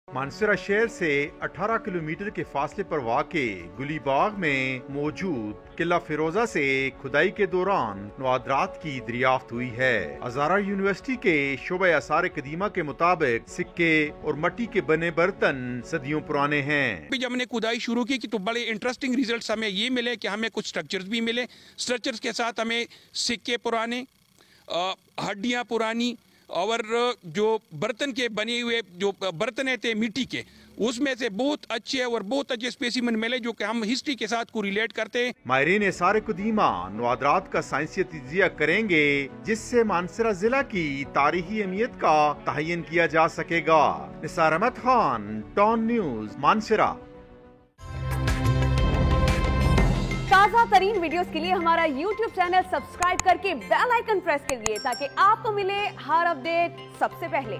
मानसरा शहर से 18 किलोमीटर के फासले पर वाक़े गुली बाग में मौजूद किला फिरोजा से खुदाई के दौरान नवादरात की दरियाफ्त हुई है। हज़ारा यूनिवर्सिटी के शोबे आसार कदीमा के मुताबिक सिक्के और मट्टी के बने बर्तन सदियों पुराने हैं। जब हमने खुदाई शुरू की तो बड़े इंटरेस्टिंग रिजल्ट्स हमें ये मिले कि हमें कुछ स्ट्रक्चर्स भी मिले। स्ट्रक्चर्स के साथ हमें सिक्के पुराने, हड्डियां पुरानी और जो बर्तन के बने हुए जो बर्तन थे मिट्टी के, उसमें से बहुत अच्छे और बहुत अच्छे स्पेसिमेन मिले जो कि हम हिस्ट्री के साथ को रिलेट करते हैं। माहिरीन आसार कदीमा नवादरात का साइंसी तजिया करेंगे जिससे मानसरा जिला की तारीखी अहमियत का तयन किया जा सकेगा। निसार अहमद खान, टॉन न्यूज, मानसरा। ताज़ा तरीन वीडियोस के लिए हमारा YouTube चैनल सब्सक्राइब करके बेल आइकन प्रेस करिए ताकि आपको मिले हर अपडेट सबसे पहले।